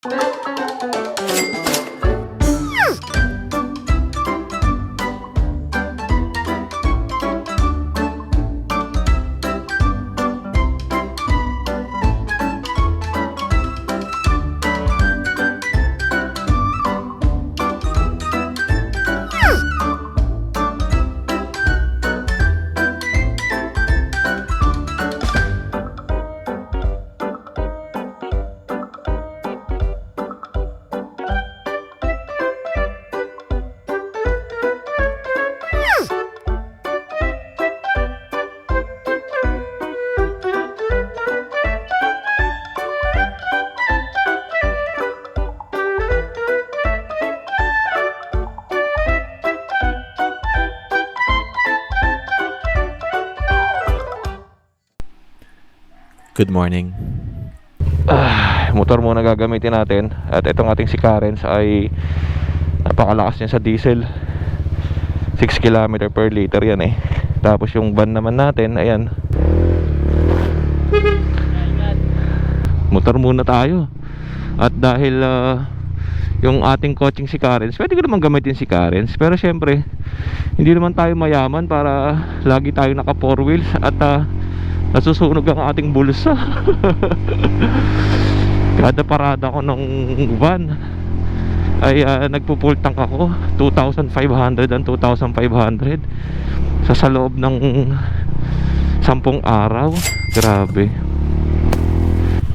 Good morning. Motor muna gagamitin natin. At itong ating si Carens ay napakalakas niya sa diesel. 6 km per liter yan eh. Tapos yung van naman natin, ayan. Motor muna tayo. At dahil yung ating coaching si Carens, pwede ko naman gamitin si Carens. Pero syempre, hindi naman tayo mayaman para lagi tayo naka 4 wheels. At nasusunog ang ating bulsa. Kada parada ko ng van ay nagpo-full tank ako. 2,500 and 2,500 sa loob ng 10 araw. Grabe.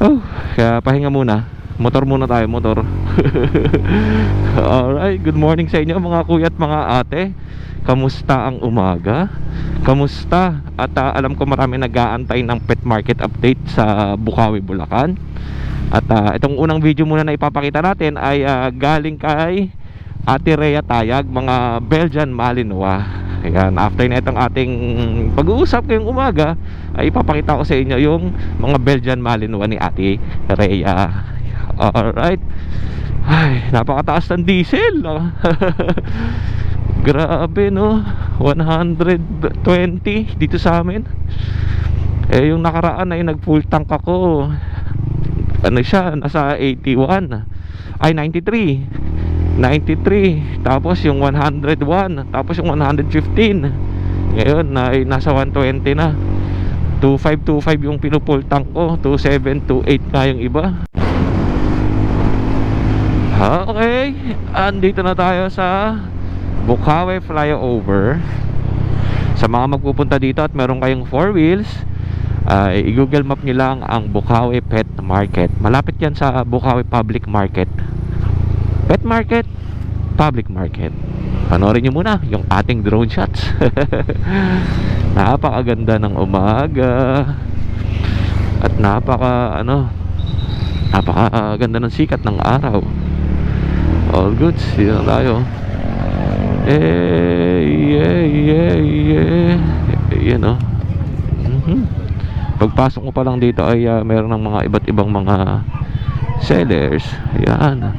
Oh, kaya pahinga muna. Motor muna tayo, motor. Alright, good morning sa inyo mga kuya at mga ate. Kamusta ang umaga? Kamusta? At alam ko marami nag-aantay ng pet market update sa Bukawi, Bulacan. At itong unang video muna na ipapakita natin ay galing kay Ate Rhea Tayag, mga Belgian Malinois. Ayan, after na itong ating pag-uusap ngayong umaga, ay ipapakita ko sa inyo yung mga Belgian Malinois ni Ate Rhea. Alright. Ay, napakataas ng diesel. Grabe no, 120 dito sa amin. Eh yung nakaraan ay nag full tank ako. Ano siya, nasa 81. Ay 93. Tapos yung 101. Tapos yung 115. Ngayon ay nasa 120 na. 2525 yung pinupull tank ko. 2728 nga yung iba. Okay, andito na tayo sa Bukawi Flyover. Sa mga magpupunta dito at meron kayong 4 wheels, i-google map nyo lang ang Bukawi Pet Market. Malapit yan sa Bukawi Public Market. Pet Market, Public Market. Panoorin nyo muna yung ating drone shots. Napakaganda ng umaga. At napakaganda ng sikat ng araw. All good, dito na tayo. Yan o. Pagpasok mo pa lang dito ay meron ng mga iba't ibang mga sellers. Yan.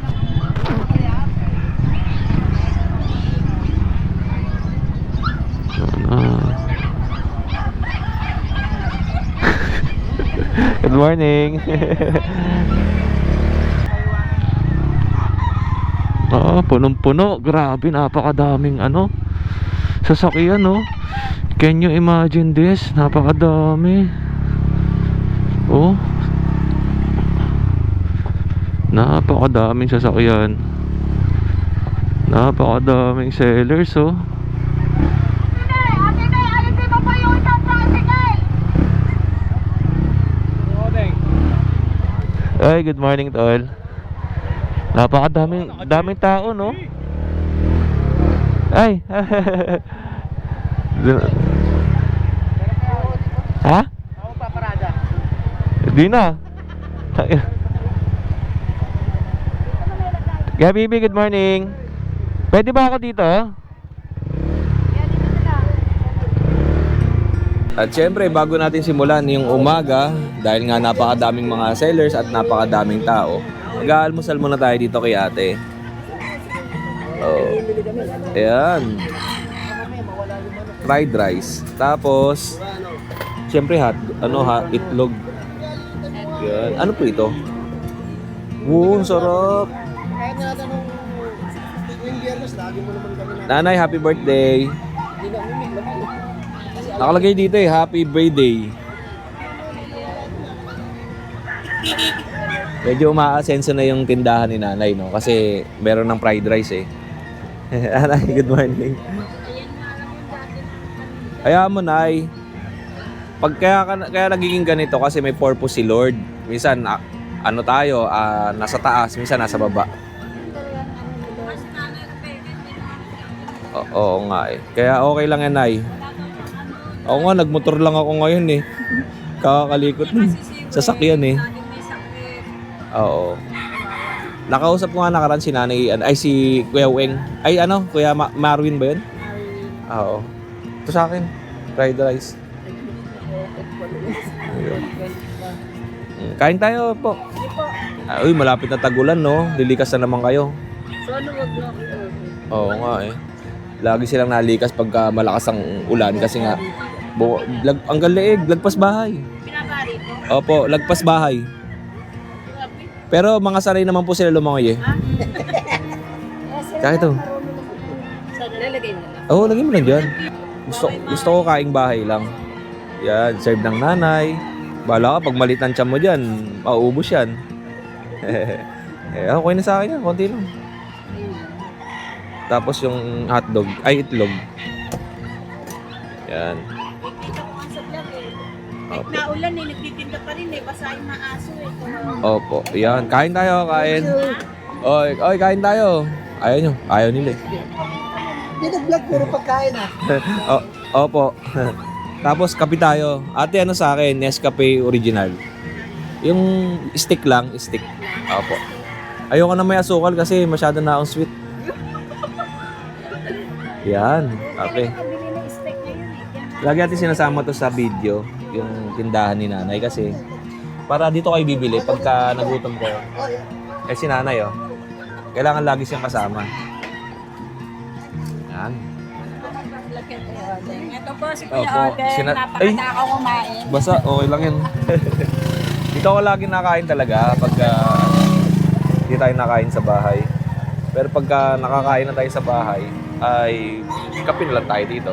Good morning. Punong-puno. Grabe, napakadaming sasakyan no. Can you imagine this? Napakadami. Oh. Napakadaming sasakyan. Napakadaming sellers oh. Ay, good morning tol. Napakadaming tao no. Ay. Ha? Ako pa parada. Di na. Gabibi, good morning. Pwede ba ako dito? At syempre, bago natin simulan yung umaga, dahil nga napakadaming mga sellers at napakadaming tao, mag-aalmusal muna tayo dito kay ate. Oh. Ayan. Fried rice. Tapos, syempre itlog. Yan. Ano po ito? Oo, sarap. Kaya nga nung tuwing biyernes, lagi mo naman kami na. Nanay, happy birthday. Hindi na umimik naman. Nakalagay dito eh, happy birthday. Medyo umaasenso na yung tindahan ni nanay, no? Kasi meron ng fried rice eh. Nanay, good morning. Kaya mo, Nay. Kaya nagiging ganito kasi may purpose si Lord. Minsan, ano tayo, nasa taas, minsan nasa baba. Oo nga eh. Kaya okay lang yan, Nay. Oo nga, nagmotor lang ako ngayon eh. Kakakalikot ng sasakyan eh. Oo. Nakausap ko nga nakaraan si nanay, si Kuya Weng. Ay ano, Kuya Marwin ba yun? Oo. Ito sa akin, fried rice. Ayun. Kain tayo po. Uy, malapit na tagulan, no? Lilikas na naman kayo. Sana wag na. Oo nga eh. Lagi silang nalikas pagka malakas ang ulan kasi nga ang galeeg, lagpas bahay. Pinabari po. Opo, lagpas bahay. Pero mga sanay naman po sila lumangoy eh. Kaya ito. Sana lalagay na lang. Oo, lagyan mo lang dyan. Gusto ko kaing bahay lang. Yan, serve ng nanay. Bahala ka, pag malit ang tiyan mo dyan, mauubos yan. Okay na sa akin yan, konti lang. Tapos yung hotdog, ay itlog. Yan. Kita ko nga sa vlog eh. Kahit naulan eh, nagtitinda pa rin eh. Basa yung maaso eh. Opo, yan. Kain tayo, kain. Oy, kain tayo. Ayaw nila eh. Dito vlog, puro pagkain ah. Opo. Tapos kape tayo. Ate, ano sa akin? Nescafe original. Yung stick lang, stick. Opo. Ayoko na may asukal kasi masyado na akong sweet. Yan, kape. Lagi natin sinasama to sa video, yung tindahan ni nanay kasi para dito kayo bibili pagka nagutom kayo. Eh si nanay kailangan lagi siyang kasama. Yan. Ito po si Opo, Kuya Oden. Napakata ako kumain. Basta, okay lang yan. Dito ako lagi nakain talaga pagka hindi tayo nakain sa bahay. Pero pagka nakakain na tayo sa bahay, ay kape na lang tayo dito.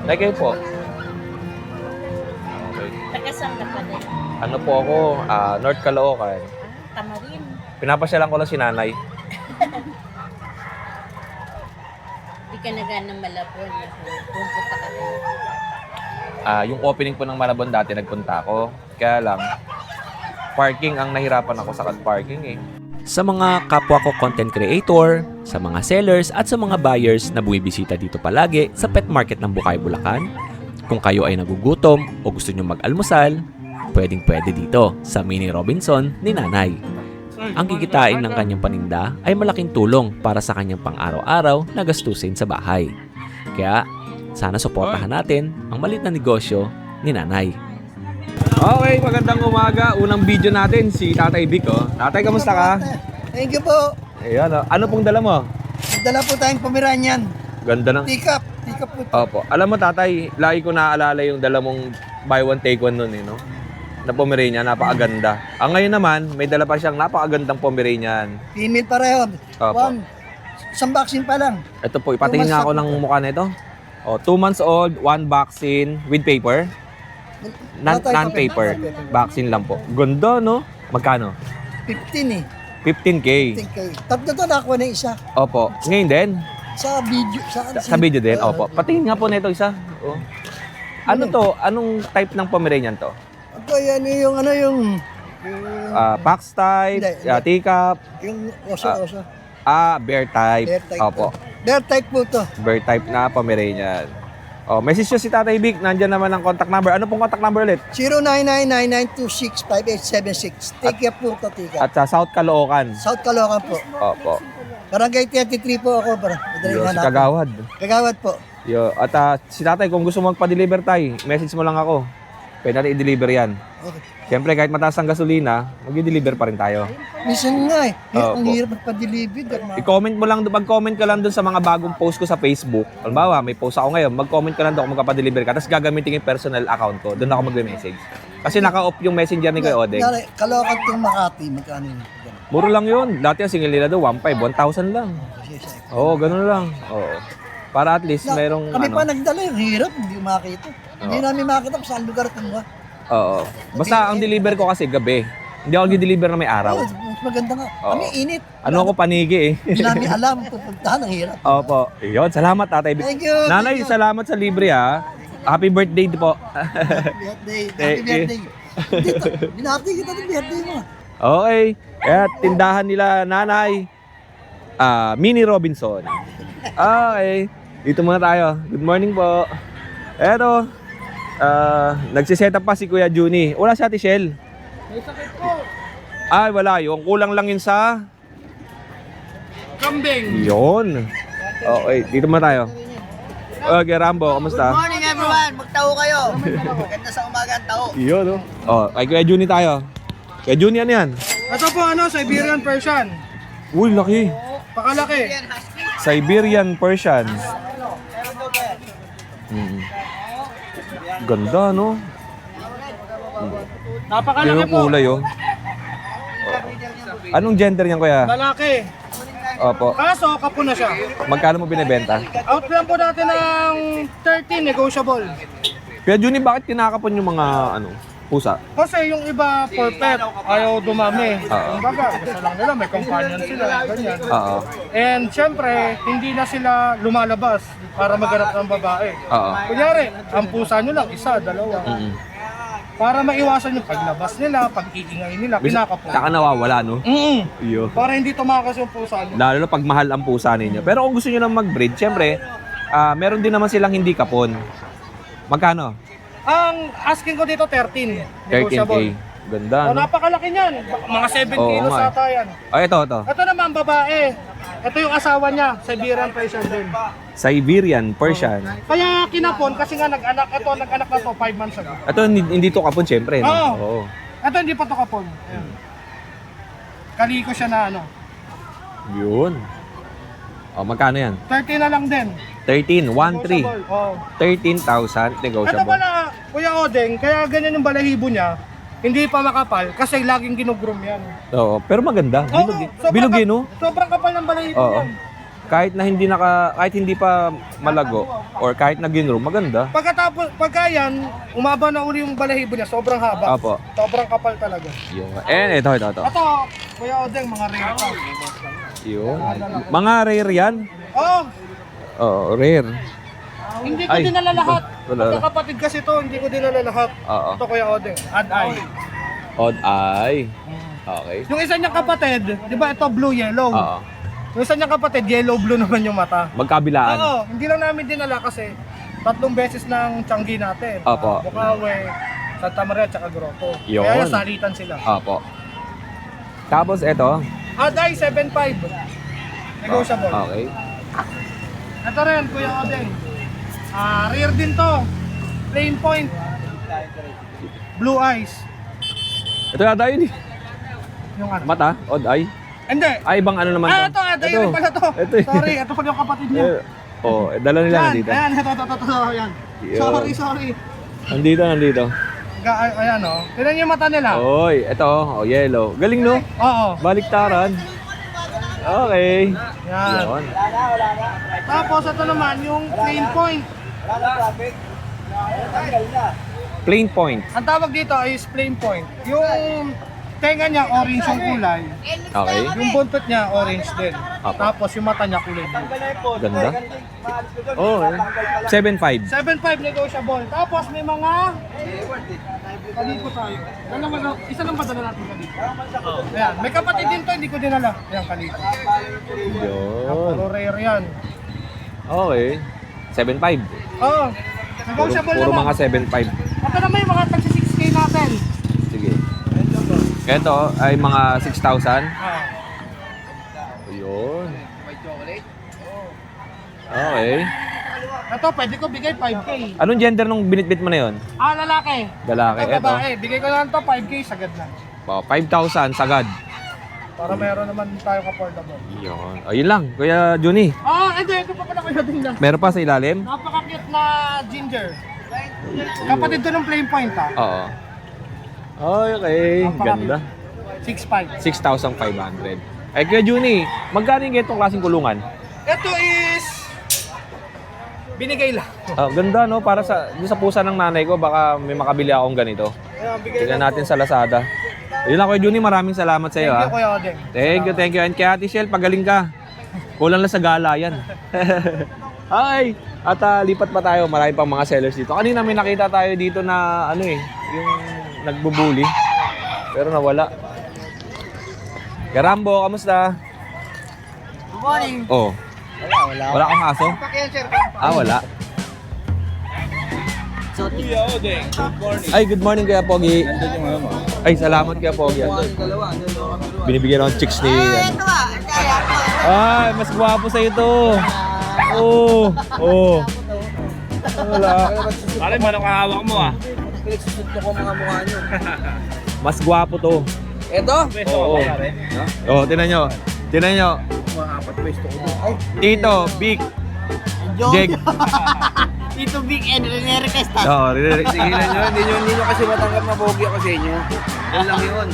Like kayo po. Okay. Tagasang na pa din. Ano po ako, North Caloocan. Tamarin. Pinapasyalan ko lang si nanay. Hindi ka naganang Malabon. Pumunta ka rin. Yung opening po ng Malabon dati nagpunta ako. Kaya lang, parking ang nahirapan ako sa parking eh. Sa mga kapwa ko content creator, sa mga sellers at sa mga buyers na bumibisita dito palagi sa pet market ng Bukawi, Bulacan, kung kayo ay nagugutom o gusto nyo mag-almusal, pwedeng-pwede dito sa Mini Robinson ni Nanay. Ang kikitain ng kanyang paninda ay malaking tulong para sa kanyang pang-araw-araw na gastusin sa bahay. Kaya sana suportahan natin ang maliit na negosyo ni Nanay. Okay, magandang umaga. Unang video natin si Tatay Vic. Tatay, kamusta ka? Thank you po. Ayan, ano pong dala mo? Dala po tayong Pomeranian. Ganda ng... Tikap. Tikap po. Opo. Alam mo, Tatay, lagi ko naaalala yung dala mong buy one take one nun, no? Na Pomeranian, napakaganda. Ngayon naman, may dala pa siyang napakagandang Pomeranian. Female pareho. Opo. Isang vaccine pa lang. Ito po, ipatingin nga ako ng mukha nito. 2 months old, 1 vaccine with paper. Non-paper. Vaccine lang po. Ganda, no? Magkano? 15 eh. 15K. 15K. Tatlo to nakuha na isa. Opo. Ngayon din? Sa video. Sa video din? Opo. Patingin nga po nito isa. Oh. Ano to? Anong type ng Pomeranian to? Ito yan yung ano yung... Pax type, Hindi. teacup, Yung oso. bear type. Bear type. Opo. Bear type po to. Bear type na Pomeranian. Message nyo si Tatay Vic. Nandiyan naman ang contact number. Ano pong contact number ulit? 0999-926-5876. Take care po to, Tika. At sa South Caloocan. South Caloocan po. Opo. Barangay 33 po ako. Madaling Si hanap. Kagawad. Kagawad po. At si Tatay, kung gusto mo magpa-deliver tayo, message mo lang ako. Pwede natin i-deliver yan. Okay. Siyempre, kahit mataas ang gasolina, mag-deliver pa rin tayo. Minsan nga eh. Opo. Ang hirap magpa-deliver. I-comment mo lang, mag-comment ka lang dun sa mga bagong post ko sa Facebook. Halimbawa, may post ako ngayon, mag-comment ka lang doon kung magpapadeliver ka, tapos gagamitin yung personal account ko, doon ako mag-message. Kasi naka-off yung messenger ni Kuya Odeng. Kunyari, Caloocan yung Makati, magkano yun? Ganun. Muro lang yun. Dati ang single nila doon, 1,000 lang. Kasi sa Oo, ganun lang. Oo. Para at least merong Kami ano. pa nagdala yung hirap, hindi makita. Hindi namin makita kung saan lugar kumuha. Oo. Basta ang deliver ko kasi gabi. Hindi ako nag-deliver na may araw. Oh, mas maganda nga. Oo. Kami init. Ano ako panigi eh. Hindi namin alam pupuntahan, ang hirap. Opo. Yun, salamat Tatay Vic. Thank you. Nanay, thank you. salamat sa libre ha. Happy birthday po. Happy birthday. Thank Happy birthday. Dito, binati kita ng birthday mo. Okay. Kaya tindahan nila Nanay Mini Robinson. Okay. Dito muna tayo. Good morning po. Eto. Nagsiset up pa si Kuya Juni. Wala si Ate Shell. May sakit po. Ay, wala. Yung kulang lang yun sa... Kambing. Yun. Okay. Dito muna tayo. Okay, Rambo. Kamusta? Morning everyone, magtao kayo. Maganda sa umaga ang tao. Yun, no? Oh, kay Kuya Juni tayo. Kuya Juni, ano yan? Ito po Siberian Persian. Uy, laki. Pakalaki. Siberian Persian. Ganda, no? Napakalaki Yung po. kulay, oh. Anong gender niyan, Kuya? Lalaki. Opo. Kaso, kapo na siya. Magkano mo binibenta? Out lang po natin ng 13, negotiable. Kuya Juni, bakit kinakapon yung mga, pusa? Kasi yung iba for pet, ayaw dumami. Oo. Kumbaga, gusto lang nila, may companion sila, ganyan. Oo. And syempre, hindi na sila lumalabas para maghanap ng babae. Oo. Kunyari, ang pusa nyo lang, isa, dalawa. Para maiwasan yung paglabas nila, pag-iingay nila, pinakapon. Saka nawawala, no? Iyo. Para hindi tumakas yung pusa nyo. Lalo na pag mahal ang pusa ninyo. Pero kung gusto nyo na mag-breed, syempre, meron din naman silang hindi kapon. Magkano? Ang asking ko dito 13. 13K. Negotiable. Ganda, O, no? napakalaki niyan. Mga 7 Oo kilos nga eh. ata yan. Oh, ito. Ito naman, babae. Ito yung asawa niya, Siberian Persian din. Siberian Persian. Kaya kinapon kasi nga nag-anak. Ito, nag-anak na to 5 months ago. Ito, hindi to kapon, syempre, no? Oo. Oo. Ito hindi pa to kapon. Kaliko siya na ano. Yun. Oh, magkano yan? 30 na lang din. 13, 1-3. Negotiable. Oo. 13,000 Ito negotiable. pala, Kuya Odeng, kaya ganyan yung balahibo niya. Hindi pa makapal kasi laging ginugroom yan. Oo, pero maganda. Oo, Bilog yun, no? Sobrang kapal ng balahibo Oo. yan. Kahit hindi pa malago or kahit na ginroom, maganda. Pagka yan, umaba na uli yung balahibo niya, sobrang haba. Apo. Sobrang kapal talaga. Yun. And ito. Ito, Kuya Odeng, mga rare pa. Yun. Mga rare yan? Oo, Oo, rare. hindi ko Ay. dinala lahat. Wala. Magkakapatid kasi to, hindi ko dinala lahat. Oo. Ito Kuya Odeng, ad-eye. Odd eye. Okay. Yung isa niyang kapatid, di ba ito blue-yellow? Oo. Yung isa niyang kapatid, yellow-blue naman yung mata. Magkabilaan. Oo, hindi lang namin dinala kasi 3 beses ng tiyanggi natin. Opo. Bukawe, Santa Maria, tsaka Grotto. Yun. Kaya salitan sila. Opo. Tapos ito. Ad-eye, 7.5. Negotiable. Okay. Ito rin, Kuya Odeng. Rare din to. Plain point. Blue eyes. Ito yata yun eh. Yung ano? Mata, odd eye. Hindi. Ay, ibang ano naman to? Ito, ito rin pala to. Ito eh. Sorry, ito pala yung kapatid niya. Dala nila Yan, nandito. ayan, ito, yan. Yun. Sorry. Nandito. Ayan o. Tignan yung mata nila. Oy, ito, yellow. Galing no? Oo. Baliktaran. Okay. Yan. Yun. Tapos ito naman, yung plain point. Plain point. Ang tawag dito is plain point. Yung tenga niya, orange yung kulay. Okay. Yung buntot niya, orange din. Apo. Tapos yung mata niya, kulay blue. Ganda. Oh, 7.5. 7.5 negotiable. Tapos may mga kaliko tayo. Isa lang ba dala natin kaliko? Ayan, may kapatid din to, hindi ko dinala. Ayan, kaliko. Yun. Puro rare yan. Okay. 7.5. Oo. Negotiable Puro naman. mga 7.5. Ito naman yung mga tagsi 6K natin. Sige. Ito ay mga 6,000. Ayun. Okay. Ito, pwede ko bigay 5K. Anong gender nung binitbit mo na yon? Lalaki. Lalaki. Ito, babae. Bigay ko lang ito, 5K, sagad na. 5,000 sagad. Para meron naman tayong affordable. Yun. Ayun lang, Kuya Juni. Ito pa pala kuya din lang. Meron pa sa ilalim? Napaka-cute na ginger. Kapatid to ng plain point ha. Oo. Okay, ganda. 6.5. 6,500. Eh, Kuya Juni, magkano yung ganitong klaseng kulungan? Ito is binigay lang. Ganda, no? Para doon sa pusa ng nanay ko, baka may makabili akong ganito. Ayan, bigay Tingnan natin sa Lazada. Yun lang, Kuya Juni, maraming salamat sa iyo, Thank ha? you, Kuya Odeng. Thank you. And kay Ate Shell, pagaling ka. Kulang lang sa gala yan. Hi! At lipat pa tayo, marami pang mga sellers dito. Kanina may nakita tayo dito na, yung nagbubuli. Pero nawala. Karambo, kamusta? Good morning. Oh, Wala. wala kang aso? Pakiyan, sir. Wala. Ay, good morning Kuya Pogi. Ay, salamat Kuya Pogi. Binibigyan ako ng chicks ni... Ay, mas gwapo sa ito. Oh. Wala. Pare, manong kahawak mo ah. Pinagsusunod ko mga mukha nyo. Mas gwapo to. Ito? Oo. Oh, tinan nyo. Mga apat pwesto ko doon. Ay, Tito, Big, Jeg. Tito Big and Rene Requesta. Oo, tigilan nyo. Hindi nyo kasi matanggap na pogi ako sa inyo. Yan lang yun.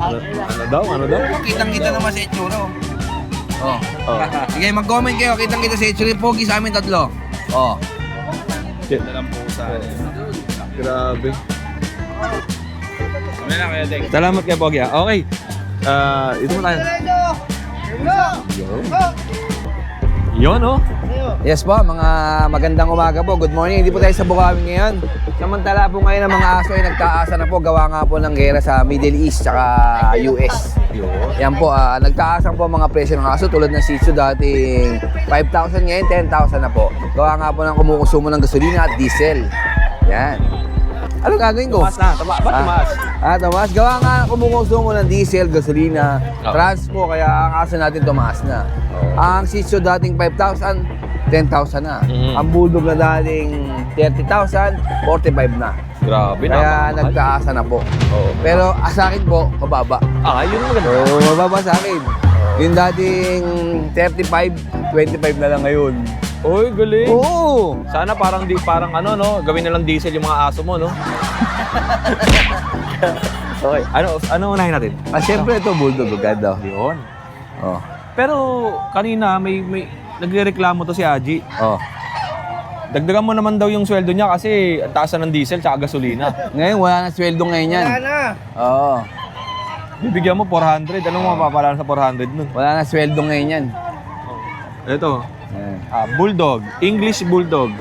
Ano daw? Kitang-kita naman sa itsura. Oh. Oh. Sige, mag-comment kayo. Kitang-kita sa itsura. Pogi sa amin tatlo. Oh. Grabe. Ano na kaya, Dek? Salamat kay Pogi. Okay. Ito mo tayo. Yun, oh. Yes po, mga magandang umaga po. Good morning. Hindi po tayo sa Bukawi ngayon. Samantala po ngayon ang mga aso ay nagtaasa na po. Gawa nga po ng gera sa Middle East tsaka US. Yan po, nagtaasa po ang mga presyo ng aso tulad ng Shih Tzu dating 5,000 ngayon, 10,000 na po. Gawa nga po ng kumukonsumo ng gasolina at diesel. Yan. Ano gagawin ko? Tumaas na. Ba't tumaas? Tumaas. Gawa nga kumukonsumo ng diesel, gasolina, transpo, kaya ang aso natin tumaas na. Ang Shih Tzu dating 5,000, 10,000 na. Ang Bulldog na dating 30,000, 45 na. Grabe na. Kaya nagtaasa na po. Pero sa akin po, mababa. Yun ang maganda. Oo, mababa sa akin. Yung dating 35, 25 na lang ngayon. Uy, galing. Oo! Sana parang gawin na lang diesel yung mga aso mo, no? Okay. Ano unahin natin? Siyempre ito, Bulldog agad daw. Yun. Oh. Pero kanina may nagrereklamo to si Aji. Oh. Dagdagan mo naman daw yung sweldo niya kasi ang taas na ng diesel tsaka gasolina. Ngayon, wala na sweldo ngayon yan. Wala na. Oo. Bibigyan mo 400. Anong mapapala sa 400 nun? Wala na sweldo ngayon yan. Ito. Ayan. Bulldog. English Bulldog.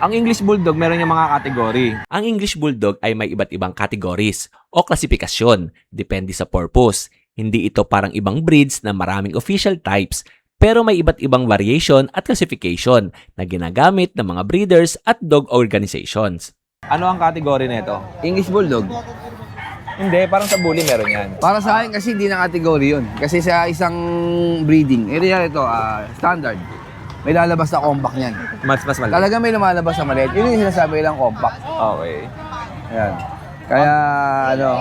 Ang English Bulldog meron yung mga kategory. Ang English Bulldog ay may iba't ibang categories o klasifikasyon, depende sa purpose. Hindi ito parang ibang breeds na maraming official types, pero may iba't ibang variation at classification na ginagamit ng mga breeders at dog organizations. Ano ang kategory nito? English Bulldog. Hindi, parang sa bully meron yan. Para sa akin kasi hindi na kategory yun. Kasi sa isang breeding, area ito, standard, may lalabas na compact niyan. Mas maliit. Talaga may lumalabas na maliit. Yun yung sinasabi lang compact. Okay. Ayan. Kaya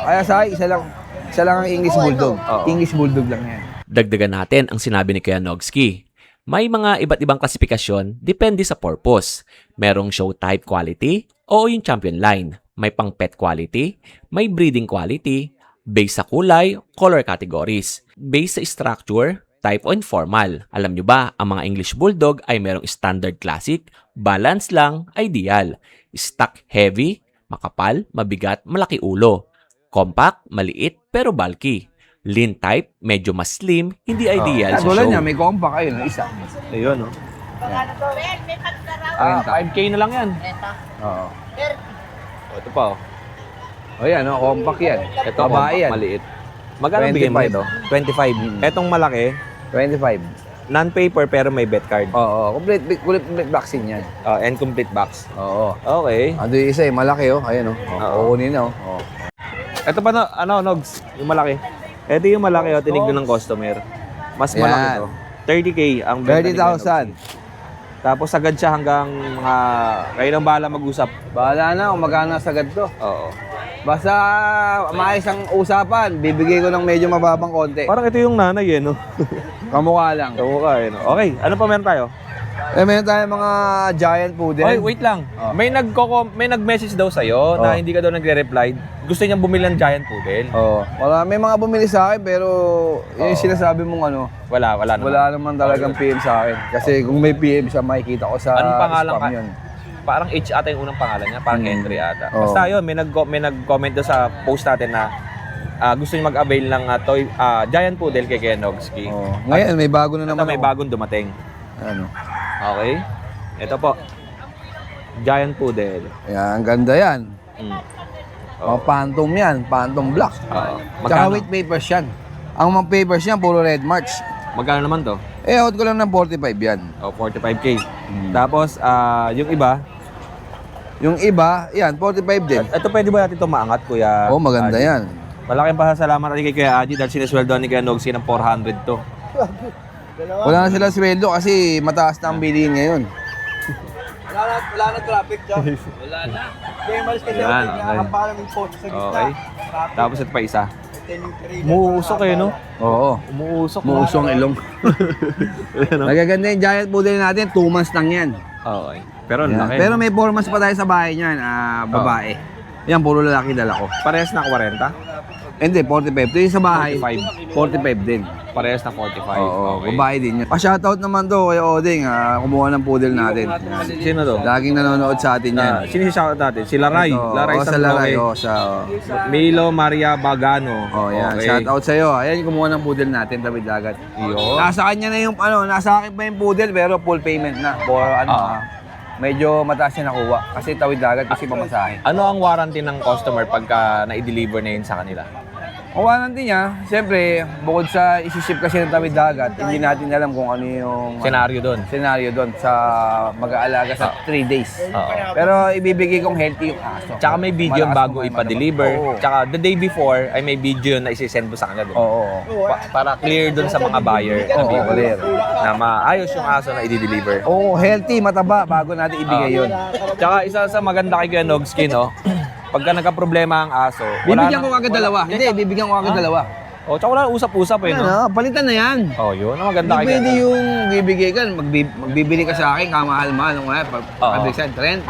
kaya sa akin, isa lang ang English Bulldog. Oo. English Bulldog lang yan. Dagdagan natin ang sinabi ni Kuya Nogski. May mga iba't ibang klasifikasyon depende sa purpose. Merong show type quality o yung champion line. May pang pet quality, may breeding quality, based sa kulay, color categories, based sa structure, type o informal. Alam nyo ba, ang mga English Bulldog ay merong standard classic, balance lang, ideal, stock heavy, makapal, mabigat, malaki ulo, compact, maliit pero bulky, lean type, medyo mas slim, hindi ideal sa Tulad show. niya, may compact ayun, isa. Ayun, no? May pagkaraw. 5K na lang yan. Oo. Ito pa, oh. O yan, compact yan. Ito, Babae compact, yan. maliit. Magkano bigyan mo 25. ito? 25. Etong malaki, 25. non-paper pero may bet card. Oo, complete vaccine yan. And complete box. Oo. Okay. Ando yung isa, malaki Ayun Oo. Kukunin na Ito pa na, Nogs? Yung malaki. Ito yung malaki, tinignan ng customer. Mas malaki Yan. to. 30K ang benta ni Kuya Nogs. 30,000. Tapos sagad siya hanggang mga... kayo nang bahala mag-usap. Bahala na kung magkano sagad to. Oo. Basta maayos ang usapan, bibigay ko ng medyo mababang konti. Parang ito yung nanay no? Kamukha lang. Kamukha no? Okay, ano pa meron tayo? Meron tayong mga giant poodle. Oy, wait lang. Oh. May nag-message daw sa'yo na hindi ka daw nagre-reply. Gusto niyang bumili ng giant poodle. May mga bumili sa akin pero yung sinasabi mong ano, Wala naman. wala naman talagang PM sa akin. Kasi kung may PM siya, makikita ko sa Anong pangalan spam ka? yun. Parang H ata yung unang pangalan niya, parang Henry ata. Oo. Basta yun, may nag-comment doon sa post natin na gusto niya mag-avail ng giant poodle kay Kuya Nogski. Ngayon, may bago na Ito naman may ako. bagong dumating. Ano? Okay? Ito po. Giant poodle. Yan, ang ganda yan. Oo. Phantom yan, Phantom Black. Oo. Tsaka Magkano? with papers yan. Ang mga papers yan, puro red marks. Magkano naman to? Out ko lang ng 45 yan. 45K. Tapos, yung iba, Yung iba, yan, 45 din. ito pwede ba natin ito maangat, Kuya? Maganda Aji? yan. Malaking pasasalamat natin kay Kuya Aji dahil sinesweldo ni Kuya Nogski ng 400 to. Wala na sila sweldo kasi mataas na ang bilihin ngayon. Wala na traffic dyan. Wala na. Kaya malis kasi Yan, ako, okay. nakakampalan ng post sa gitna. Okay. Tapos ito pa isa. Umuusok eh, no? Oo. Umuusok. Muusong ilong. Nagaganda yung giant poodle natin, 2 months lang yan. Okay. Pero Yan. laki. Pero may 4 months pa tayo sa bahay niyan, babae. Yan, puro lalaki dala ko. Parehas na 40? Hindi, 45. Ito yung sa bahay, 45. 45 din. Parehas na 45. Oo, Okay. babae din yan. Pa-shoutout naman to kay Oding, kumuha ng poodle natin. Sino to? Laging nanonood sa atin yan. Sino si shoutout natin? Si Laray. Ito, Laray sa Laray. Sandoe. Sa... Milo Maria Bagano. yan. Okay. Shoutout sa'yo. Ayan yung kumuha ng poodle natin, David Dagat. Yun. Nasa kanya na yung, nasa akin pa yung poodle, pero full payment na. For medyo mataas yung nakuha. Kasi Tawid Dagat, kasi pamasahe. Ano ang warranty ng customer pagka na-deliver na yun sa kanila? Ang warranty niya, siyempre, bukod sa isiship kasi ng Tawid Dagat, hindi natin alam kung ano yung Senaryo doon. senaryo doon sa mag-aalaga sa 3 days. Oo. Pero ibibigay kong healthy yung aso. Tsaka may video Malakas bago kumain ipa-deliver. malaman. Oo. Tsaka the day before ay may video na isi-send mo sa kanila doon. Oo. Para clear doon sa mga buyer na Oo, people clear. na maayos yung aso na i-deliver. Oo, healthy, mataba, bago natin ibigay yun. Tsaka isa sa maganda kay Kuya Nogski, no? Pagka nagka-problema ang aso, Bibigyan ko agad dalawa. Hindi, bibigyan ko agad dalawa. Oh, tsaka wala usap-usap eh, no? Ano, palitan na yan. Oh, yun ang maganda Hindi kay pwede Kuya. yung bibigay ka, magbibili ka sa akin, kamahal-mahal, pagbisan 30.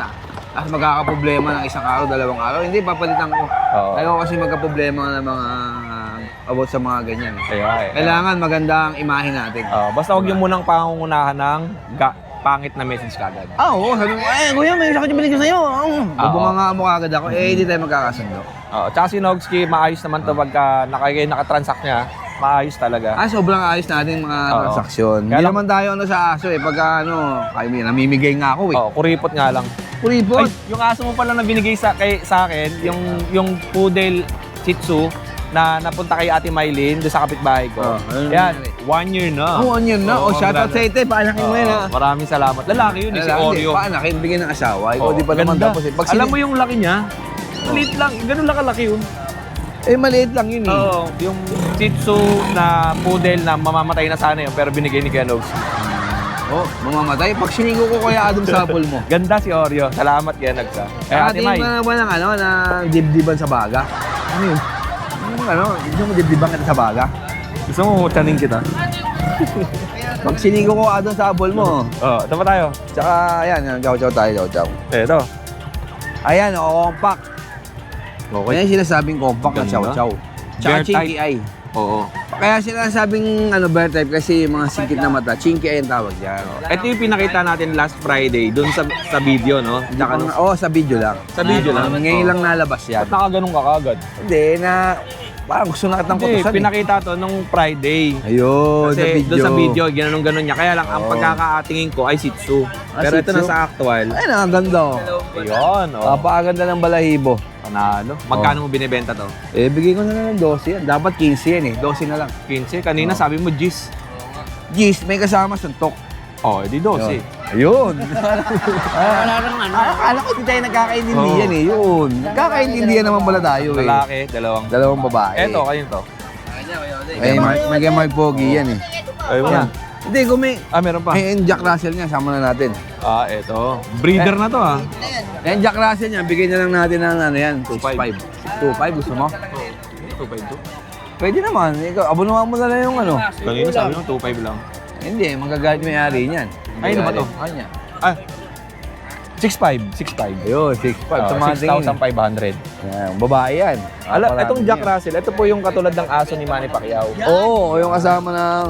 Tapos magkakaproblema ng isang araw, 2 araw, hindi, papalitan ko. Oo. Ayaw kasi magkaproblema ng mga about sa mga ganyan. Kaya, Kailangan maganda ang imahe natin. basta huwag yung munang pangungunahan ng pangit na message kagad. Oo, sabi mo, kuya, may sakit yung binigay sa'yo. Bubunga nga mo kagad ako, hindi tayo magkakasundo. Tsaka si Nogski, maayos naman to pagka nakatransact niya. Maayos talaga. Sobrang ayos natin mga Oo. transaksyon. Kaya Hindi lang- naman tayo sa aso pagka namimigay nga ako Oh, kuripot nga lang. Kuripot. Ay, yung aso mo pala na binigay sa akin, yung poodle Shih Tzu na napunta kay Ate Mylene doon sa kapitbahay ko. Ano Yan, nangyari? 1 year na. Yun na. Shoutout sa ite, paanakin mo yun ha. Maraming salamat. Lalaki yun, si Oreo. Paanakin, bigyan ng asawa. Ikaw Oo, di pa naman ganda. tapos Pag Alam mo yung laki niya? Maliit lang, ganun lang kalaki yun. maliit lang yun eh. Oo, yung Shih Tzu na poodle na mamamatay na sana yun pero binigay ni Kuya Nogski. Mamamatay. Pag sinigo ko kaya Adam Sapol mo. Ganda si Oreo. Salamat Kuya Nogsa. Eh, Ate May. Ate mo naman ng dibdiban sa baga. Ano yun? Gusto mo dibdiban kita sa baga? Gusto mo chaning kita? Pag sinigo ko Adam Sapol mo. Ito pa tayo. Tsaka, ayan, chow-chow tayo, chow-chow. Ito. Ayan, compact. Okay. Yan yung sinasabing compact na Ganda. chow-chow. Tsaka Bear chinky eye. Oo. Kaya sinasabing bear type kasi mga singkit na mata. Chinky eye ang tawag yan. Ito yung pinakita natin last Friday doon sa video, no? Tsaka no, Sa video lang. sa video lang. Ngayon lang nalabas yan. Ba't nakaganong ka kagad? Hindi, parang gusto na kitang Hindi, kutusan pinakita to nung Friday. Ayun, Kasi doon sa video, ganun-ganon niya. Kaya lang, ang pagkakaatingin ko ay Shih Tzu. Pero Shih ito na Tzu? sa actual. Ayun, ang ganda. Ayun, oh. Napakaganda ng balahibo. Panalo. Magkano mo binibenta to? Bigay ko na lang ng 12 yan. Dapat 15 yan 12 na lang. 15. Kanina sabi mo, Gis. Gis, may kasama suntok. Oh, edi 12. Ayun. Akala ko hindi tayo nagkakaintindihan Yun. Nagkakaintindihan naman pala tayo Lalaki, Dalawang babae. Eto, kayo to. May Mark Pogi yan Ayun Yan. Hindi, kung may meron pa. Jack Russell niya, sama na natin. Eto. Breeder na to, ha? Yan, Jack Russell niya, bigyan na lang natin ng 2.5. 2.5, gusto mo? 2.5 to. Pwede naman. Ikaw, abunuhan mo na lang yung Kanina sabi mo, 2.5 lang. Hindi, magagalit yung may-ari niyan. Ay, ano ba to? Ano niya? 6.5. Ayun, 6.5. Sa mga tingin. 6,500. Yan, babae yan. Itong Jack Russell, ito po yung katulad ng aso ni Manny Pacquiao. Oo, yung kasama ng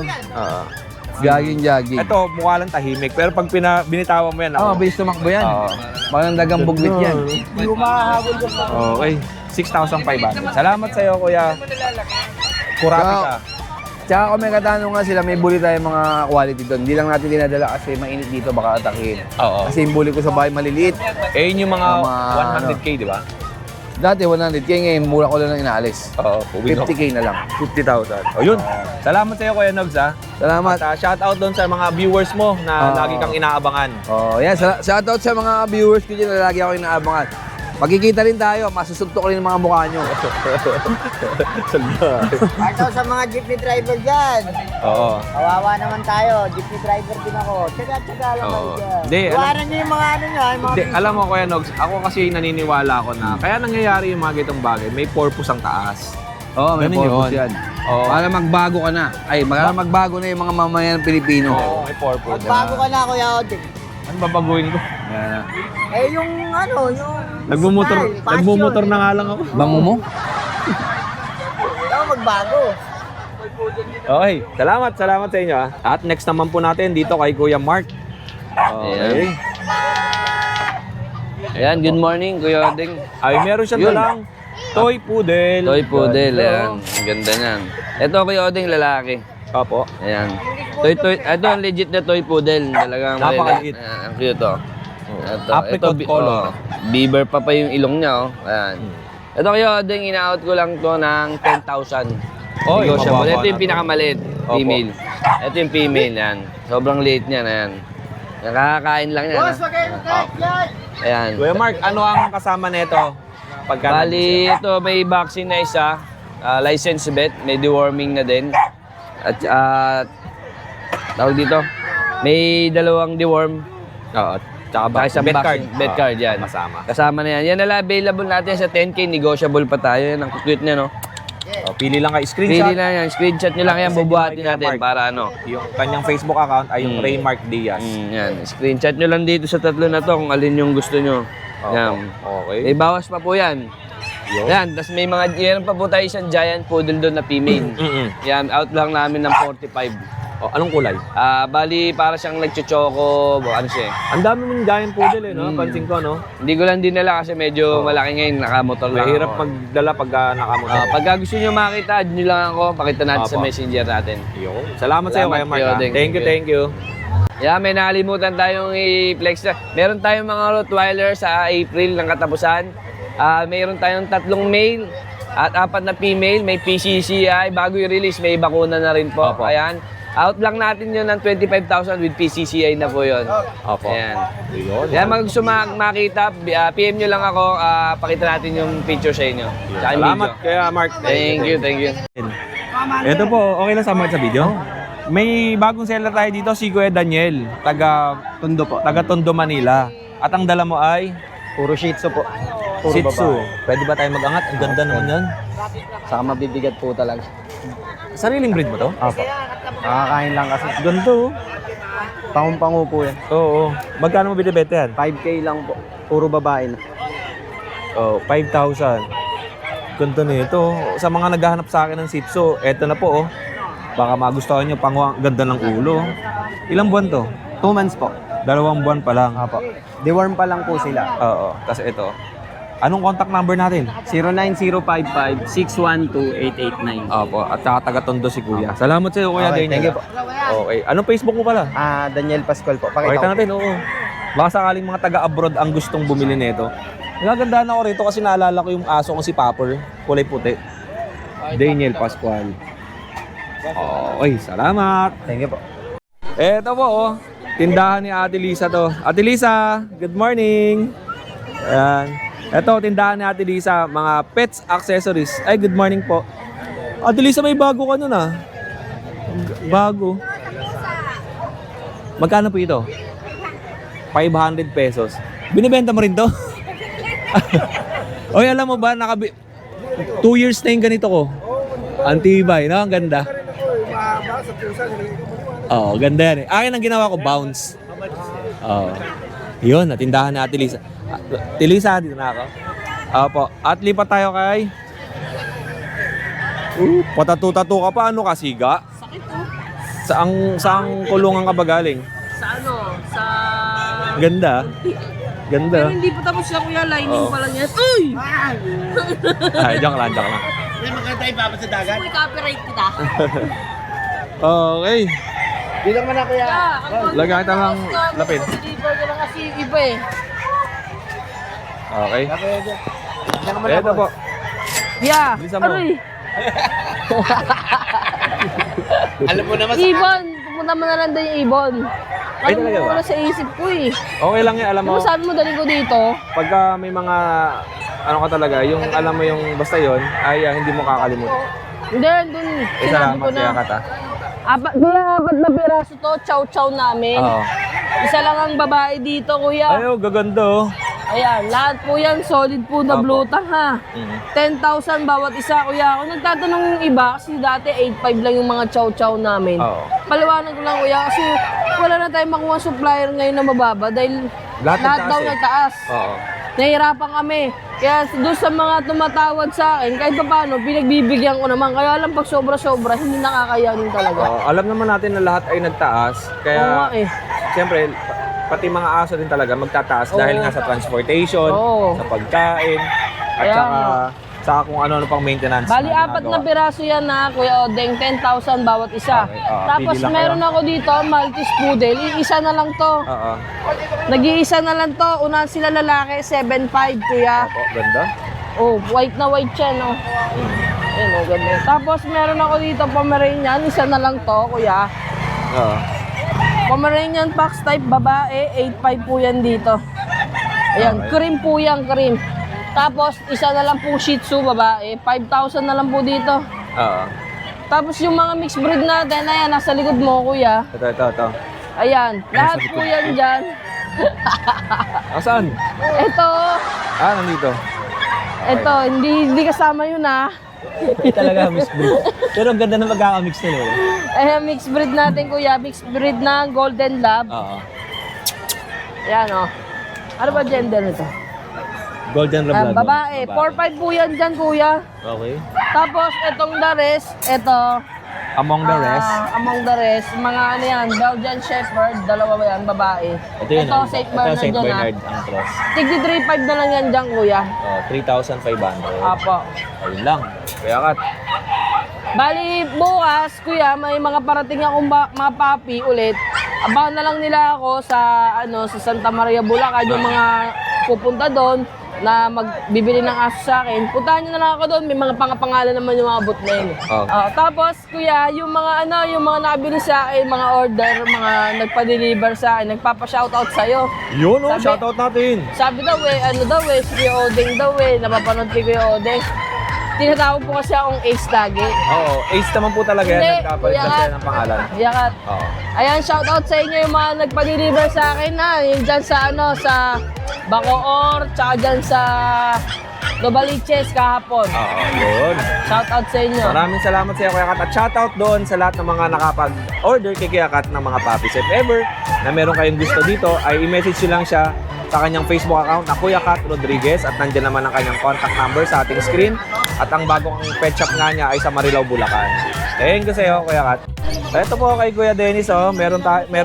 jogging. Ito, mukha lang tahimik. Pero pag binitawan mo yan, Oo, bilis tumakbo yan. Oo. Magandang dagang bugbit yan. Okay. 6,500. Salamat sa iyo, Kuya. Kurati ka. Tsaka kung may katanungan sila, may bully tayong mga quality doon. Hindi lang natin dinadala kasi mainit dito, baka atakin. Oo. Kasi yung bully ko sa bahay maliliit. Eh, yun yung mga Mga 100K, di ba? Dati 100K, ngayon mura ko lang inaalis. Oo. 50K na lang. 50,000. O yun. Salamat sa iyo, Kuya Nogs, ha. Salamat. At shout out doon sa mga viewers mo na Oo. lagi kang inaabangan. Oh, yan. Shoutout sa mga viewers ko dyan na lagi ako inaabangan. Magkikita rin tayo, masusuntok rin ang mga mukha nyo. Ito sa mga jeepney driver dyan. Oo. Kawawa naman tayo. Jeepney driver din ako. Tsaga-tsaga lang kayo Oo. dyan. Di, Iwanan nyo yung mga ano nyo. Yung mga Alam mo, Kuya Nogs, ako kasi naniniwala ako na kaya nangyayari yung mga gitong bagay, may purpose ang taas. Oo, may Ganun purpose yun. yan. Oo. Para magbago ka na. Ay, para magbago na yung mga mamayan ng Pilipino. Oo, may purpose. Bago ka na, Kuya Oding. Ano babaguhin ko? Yan. Eh, yung ano, yung Nagmumotor, style, nagmumotor fashion. na nga lang ako. Bango mo? Daw magbago. Okay, salamat sa inyo, ha. At next naman po natin dito kay Kuya Mark. Okay. Ayan, good morning, Kuya Oding. Ay, meron siyang Yun. dalang toy poodle. Toy poodle, Ganda. ayan. Ang ganda niyan. Ito, Kuya Oding, lalaki. Opo. Ayan. Ito ang legit na toy poodle. Talagang Napakaliit. Ayan, ang cute, oh. Apricot color. Beaver pa yung ilong niya, oh. Ayan. Ito, Kuya Oding, ina-out ko lang to ng 10,000. Oy, Negotiable. mababa Ito yung na to. pinakamaliit, female. Ito yung female, yan. Sobrang liit niyan, ayan. Nakakakain lang yan, Boss, ha? wag kayong kahit yan. Ayan. Kuya Mark, ano ang kasama nito? Pagka Bali, ito may vaccine na isa, license vet, may deworming na din. At tawag dito, may dalawang deworm. Oo. Tsaka Saka isang bet card. vaccine, bet card yan. Masama. Kasama na yan. Yan na lang available natin sa 10K, negotiable pa tayo. Yan ang cute niya, no? Oh, pili lang kayo. Screenshot. Pili lang yan, screenshot nyo lang yan, bubuhatin Kuya natin Mark. para ano. Yung kanyang Facebook account ay yung Mm. Raymark Diaz. Yan, screenshot nyo lang dito sa tatlo na to kung alin yung gusto nyo. Yan. Okay. May bawas pa po yan. Yan, tapos may mga, yan pa po tayo isang giant poodle doon na female. Yan, out lang namin ng 45. Oh, anong kulay? Bali, para siyang nagchochoco, ano siya eh. Ang dami mong giant poodle eh, no? Pansin ko, no? Hindi ko lang dinala kasi medyo malaki ngayon, nakamotor lang Mahirap ako. magdala pag nakamotor. Pagka gusto nyo makita, add nyo lang ako, pakita natin sa Apo. messenger natin. Yun. Salamat sa iyo, Salamat, Kuya Mark. Kuya ha? Oding. Thank you. Yeah, may nakalimutan tayong i-flex na. Meron tayong mga Rottweiler sa April ng katapusan. Mayroon tayong 3 male at 4 na female. May PCCI. Bago i-release, may bakuna na rin po. Opo. Ayan. Out lang natin yun ng 25,000 with PCCI na po yun. Opo. Ayan. Yun. Yan, mag gusto makita, PM nyo lang ako, pakita natin yung picture sa inyo. Tsaka yung Salamat, video. Kuya Mark. Thank you. Ito po, okay lang sama sa video? May bagong seller tayo dito, si Kuya Daniel, taga Tondo, Manila. At ang dala mo ay Puro Shih Tzu po. Shih Tzu. Pwede ba tayo mag-angat? Ang ganda naman yan. Saka mabibigat po talaga. Sariling breed mo to? Opo. Nakakain lang kasi. Ganda oh. Pangun-pangu po yan. Oo. Magkano mo binibenta yan? 5K lang po. Puro babae na. Oh, 5,000. Ganda nito. Sa mga naghahanap sa akin ng Shih Tzu, eto na po oh. Baka magustuhan nyo, ganda ng ulo. Ilang buwan to? 2 months po. 2 buwan pa lang. Opo. Deworm pa lang po sila. Oo. Tapos ito. Anong contact number natin? 09055-612-889. Opo. At saka taga-Tondo si Kuya. Salamat sa iyo, Kuya Okay, Daniel. thank you po. Okay. Anong Facebook mo pala? Daniel Pascual po. Pakita Pakita ko. natin, oo. Baka sakaling mga taga-abroad ang gustong bumili nito. Nagagandaan ako rito kasi naalala ko yung aso ko si Popper. Kulay puti. Daniel Pascual. Okay, salamat. Thank you po. Eto po, oh. Tindahan ni Ate Lisa to. Ate Lisa, good morning. Ayan. Eto, tindahan ni Ate Lisa, mga pets accessories. Ay, good morning po. Ate Lisa, may bago ka nun ah. Bago. Magkano po ito? 500 pesos. Binibenta mo rin to? Oy, alam mo ba, 2 years na yung ganito ko. Antibay, no? Ang ganda. Oo, ganda yan eh. Akin ang ginawa ko, bounce. Oo. Yun, natindahan na Ate Lisa. Ate Lisa, dito na ako. Opo. At lipat tayo kay... Patatu-tatu ka pa. Ano ka, siga? Sakit oh. Saang kulungan ka ba galing? Sa ano? Sa... Ganda. Ganda. Pero hindi pa tapos siya kuya, lining pa lang yan. Uy! Ay, diyan lang, diyan lang. Uy, copyright kita. Okay. Dito naman na kuya. Lagyan kita ng lapid. Deliver ko lang kasi yung iba eh. Okay. Diyan naman Ito po. Yeah. Bilisan mo. Aroy. Alam mo naman Ibon. Pupunta mo na lang doon yung Ibon. Ay, talaga ba? Wala sa isip ko eh. Okay lang yan, alam Di mo. ba sabi mo daling ko dito? Pagka may mga ano ka talaga, yung alam mo yung basta yon ay hindi mo kakalimutan. Hindi, doon. Sinabi ko Salamat na. kaya kata. Apat na piraso to, chow-chow namin. Oo. Isa lang ang babae dito, kuya. Ayo, gaganda oh. Ayan, lahat po yan, solid po na Opo. blutang ha. 10,000 bawat isa, kuya. Kung nagtatanong yung iba, kasi dati 8,500 lang yung mga chow-chow namin. Oo. Paliwanag ko lang, kuya, kasi wala na tayong makuha supplier ngayon na mababa dahil Lahat lahat nagtaas daw eh. nagtaas. Oo. Nahihirapan kami. Kaya doon sa mga tumatawad sa akin, kahit pa paano, pinagbibigyan ko naman. Kaya lang pag sobra-sobra, hindi nakakayanin talaga. Oo, alam naman natin na lahat ay nagtaas. Kaya, Oo nga eh. siyempre, pati mga aso din talaga magtataas Oo. dahil nga sa transportation, Oo. sa pagkain, at Kaya saka kung ano-ano pang maintenance. Bali, na apat na ginagawa. piraso yan na, Kuya Odeng, 10,000 bawat isa. Okay, Tapos pili lang meron kayo. ako dito, Maltese Poodle, iisa na lang to. Oo. Nag-iisa na lang to, unahan sila lalaki, 7,500 kuya. Opo, ganda. Oh, white na white siya, no? Ayan, oh, ganda. Tapos meron ako dito, Pomeranian, isa na lang to, kuya. Oo. Pomeranian Fox type, babae, 8,500 po yan dito. Ayan, Okay. cream po yan, cream. Tapos, isa na lang po Shih Tzu, babae, 5,000 na lang po dito. Oo. Tapos yung mga mixed breed natin, ayan, nasa likod mo, kuya. Ito. Ayan, lahat po yan dyan. Asan? Ito, Nandito. hindi kasama yun ah. Talaga mixed breed. Pero ang ganda ng pagkakamix nila. Ayan, mixed breed natin, kuya. Mixed breed na Golden Lab. Oo. Ayan, oh. Ano ba gender nito? Golden Labrador. Babae. 4,500 po yan dyan, kuya. Okay. Tapos, itong the rest, ito. Among the rest. Among the rest, mga ano yan, Belgian Shepherd, dalawa ba yan, babae. Ito yun. Ito, St. Bernard St. dyan, Bernard ang cross. Tigdi 3,500 na lang yan dyan, kuya. 3,500. Apo. Ayun lang. Kaya kat. Bali, bukas, kuya, may mga parating akong mga papi ulit. Abangan na lang nila ako sa, sa Santa Maria, Bulacan, yung mga pupunta doon na magbibili ng aso sa akin. Puntahan nyo na lang ako doon, may mga pangapangalan naman yung mga booth na yun. Oh. Tapos, kuya, yung mga yung mga nakabili sa akin, mga order, mga nagpa-deliver sa akin, nagpapa-shoutout sa'yo. Yun Sabi- shoutout natin. Sabi daw si Kuya Odeng daw napapanood kay Kuya Odeng. Tinatawag po kasi akong Ace lagi. Oo, Ace naman po talaga yan. Hindi, Nagkapalit kuya na Kat. siya ng pangalan. Yakat. Oo. Ayan, shoutout sa inyo yung mga nagpa-deliver sa akin na. Yung dyan sa sa Bacoor, tsaka dyan sa Novaliches kahapon. Oo, yun. Shoutout sa inyo. Maraming salamat sa iyo, Kuya Kat. At shoutout doon sa lahat ng mga nakapag-order kay Kuya Kat ng mga puppies. If ever na meron kayong gusto dito, ay i-message nyo lang siya sa kanyang Facebook account na Kuya Kat Rodriguez at nandiyan naman ang kanyang contact number sa ating screen. At ang bagong pet shop nga niya ay sa Marilao, Bulacan. Thank you sa iyo, Kuya Kat. Ito po kay Kuya Dennis, meron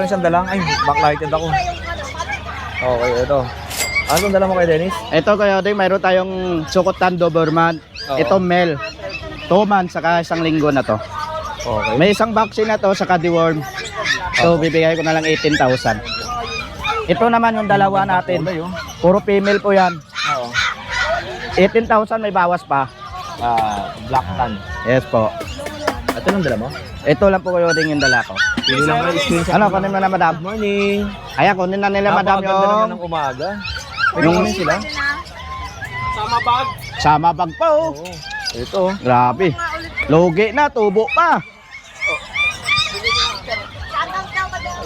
siyang dalang, backlighted ako. Okay, ito. Anong dala mo kay Dennis? Ito kaya din, mayroon tayong sukutan Doberman. Oo. Ito male. 2 months saka 1 linggo na to. Okay. May isang vaccine na to saka deworm. So bibigay ko na lang 18,000. Ito naman yung dalawa natin. Puro female po yan. Oo. 18,000 may bawas pa. Black tan. Yes po. Ito nang dala mo? Ito lang po kayo din yung dala ko. Pili lang kayo, screenshot. Ano, kunin mo na madam? Good morning. Ayan, kunin na nila madam Napakaganda naman yung ng umaga. yung sila? sama bag pa oh. Ito. Grabe. Lugi na, tubo pa.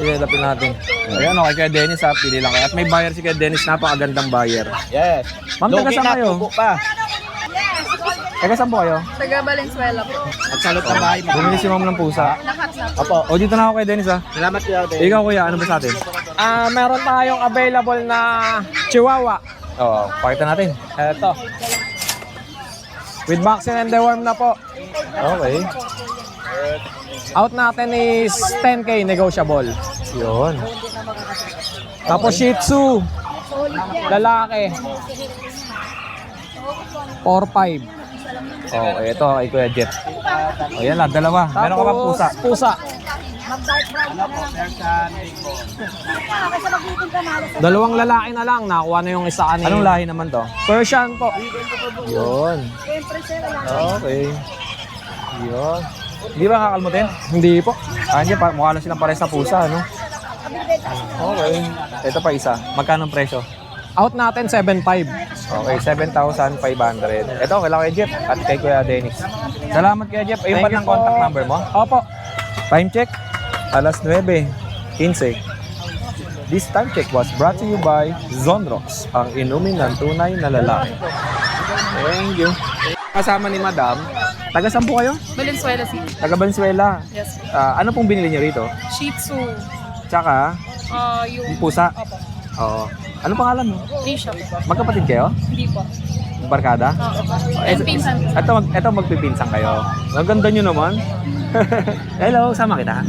Ilalapin natin. Ayan, okay, kay Dennis ha. Pili lang kayo. At may buyer si kay Dennis. Napakagandang buyer. Yes. Ma'am, taga Lugi saan na, kayo? tubo pa. Taga saan po kayo? Taga Valenzuela po. At salot ng bahay. Bumili si ma'am ng pusa. Opo. O, dito na ako kay Dennis ha. Salamat kuya Odeng. Ikaw kuya, ano ba sa atin? Meron tayong available na Chihuahua. Oo, pakita natin. Eto. With vaccine and deworm na po. Okay. Out natin is 10K negotiable. Yun. Tapos Shih Tzu. Lalaki. 4-5. Oh, ito kay Kuya Jet. O, yan lang, dalawa. Meron ka bang pusa? Pusa. Dalawang lalaki na lang. Nakuha na yung isa kanina. Anong lahi naman to? Persian po. Yun. Okay. Yun. Di ba kakalmutin? Hindi po. Hindi, mukha lang silang pares na pusa, ano? Okay. Ito pa isa. Magkano ang presyo? Out natin 7.5. Okay, 7,500. Ito, kailangan kay Jeff at kay Kuya Dennis. Salamat Kuya Jeff. Ayun Thank pa you ng po. contact number mo? Opo. Time check, alas 9:15. This time check was brought to you by Zonrox, ang inumin ng tunay na lalaki. Thank you. Kasama ni Madam, taga saan po kayo? Valenzuela City. Taga Valenzuela. Yes. Ano pong binili niyo rito? Shih Tzu. Tsaka, Yung yung pusa. Opo. Oo. Ano pangalan mo? Risha. Magkapatid kayo? Hindi po. Barkada? And pinsan. Ito magpipinsan kayo. Ang ganda nyo naman. Hello, sama kita.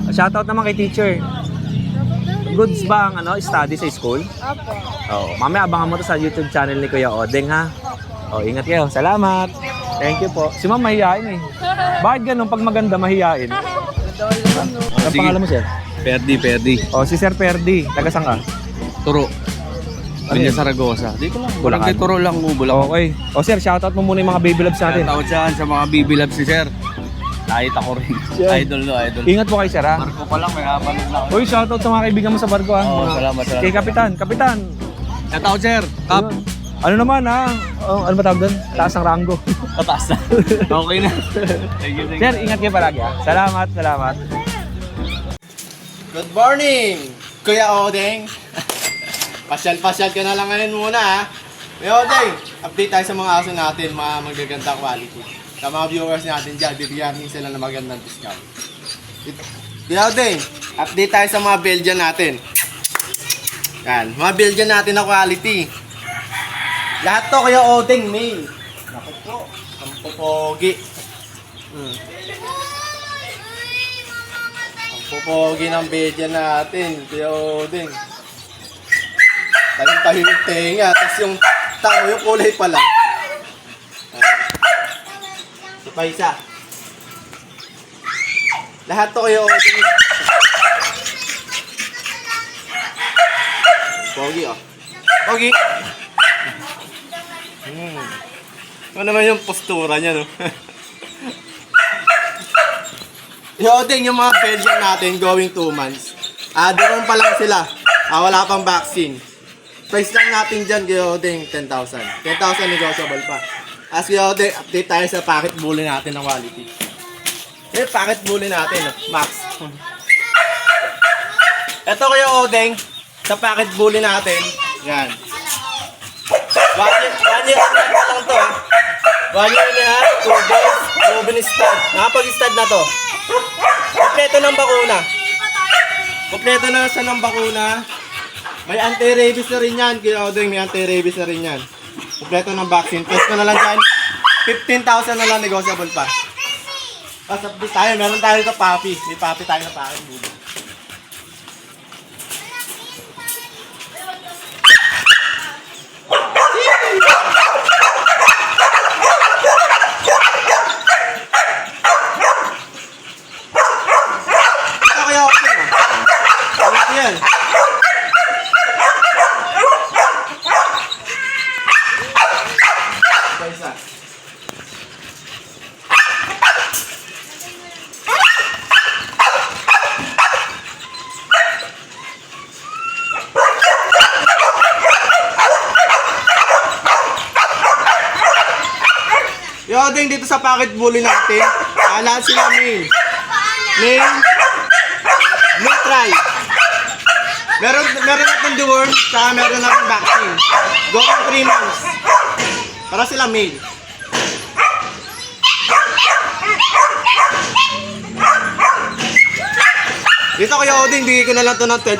Shoutout naman kay teacher. Goods ba ang study sa school? Opo. Oh, mamaya abangan mo to sa YouTube channel ni Kuya Odeng ha. Oh, ingat kayo. Salamat. Thank you po. Si Ma'am mahihain eh. Bakit ganun pag maganda mahihain? Ano pangalan mo, sir? Perdi. Oh, si Sir Perdi. Taga saan ka? Turo. Ano Villa yun? Saragosa. Dito lang. Bulacan. Barangay Turo lang mo, Bulacan. Okay. Oh, sir, shoutout mo muna yung mga baby loves natin. Tawad siya sa mga BB Labs si Sir. Kahit ako rin. Idol no, idol. Ingat po kayo, sir ha. Marco pa lang, may kapanood na ako. Uy, shoutout sa mga kaibigan mo sa barko ha. Oo, Mga- salamat. Kay Kapitan. Kapitan. Tawad Sir. Up. Ayun. Ano naman ha? Oh, ano ba tawag doon? Taas ng ranggo. Tataas na. Okay na. Thank you. Sir, ingat kayo palagi ha. Salamat. Good morning, Kuya Odeng. Pasyal-pasyal ka na lang ngayon muna ha. Kuya Odeng, update tayo sa mga aso natin, mga magaganda quality. Sa mga viewers natin dyan, bibigyan natin sila ng magandang discount. Kuya Odeng, update tayo sa mga Belgian natin. Yan, mga Belgian natin na quality. Lahat to Kuya Odeng, male. Naku po, ang popogi. Ang popogi ng Belgian natin, Kuya Odeng. Tayo yung tenga, tapos yung tamo, yung kulay pa lang. Ito pa isa. Lahat to Kuya Odeng. Pogi oh. Pogi. Ano naman yung postura niya, no? Odeng, yung mga Belgian natin going 2 months. Doon pa lang sila. Wala pang vaccine. Price lang natin dyan, Odeng, 10,000. 10,000 negotiable pa. As Odeng, update tayo sa packet bully natin ng quality. Yung packet bully natin, no? Max. Ito Odeng, sa packet bully natin. Yan. 1 year lang to ha. 1 year and a half, 2 days, proven stud. Nakapag-stud na to. Kompleto ng bakuna. Kompleto na siya ng bakuna. May anti-rabies na rin yan. Kaya Odeng, may anti-rabies na rin yan. Kompleto ng vaccine. Test ko na lang dyan. 15,000 na lang negotiable pa. Tapos update tayo. Meron tayo ito puppy. May puppy tayo na pakin. Ito kaya Odeng. Ito yan. Isa. Odeng, dito sa packet bully natin, lahat sila male. Male, try. Meron natin deworm, saka meron natin vaccine. Going 3 months. Para sila male. Dito Kuya Oding, bigay ko na lang to ng 12,000.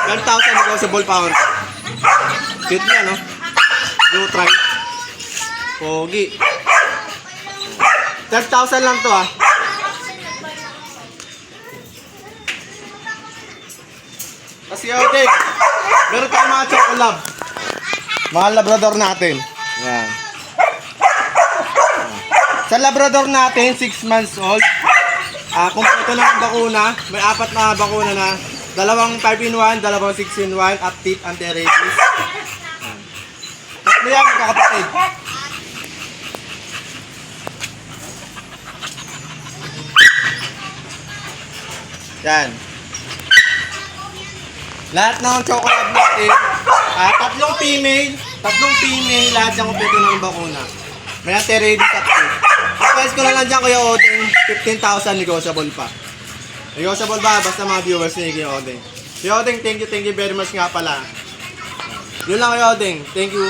12,000 negotiable power. Cute na, no? Blue try. Pogi. 12,000 lang to, ah. Kasi Oding, meron tayong mga chocolab. Mga labrador natin. Yan. Sa labrador natin, 6 months old. Kumpleto na ang bakuna. May 4 na bakuna na. 2 5-in-1, 2 6-in-1, Active Anti-Rabies. Tatlo yan, magkakapatid. Yan. Lahat ng chocolate natin, 3 female, lahat ng kumpleto ng bakuna. May anti-rabies active. Price ko na lang dyan Kuya Oding, 15,000 negotiable pa. Negotiable ba? Basta mga viewers ni Kuya Oding. Kuya Oding, thank you very much nga pala. Yun lang Kuya Oding, thank you.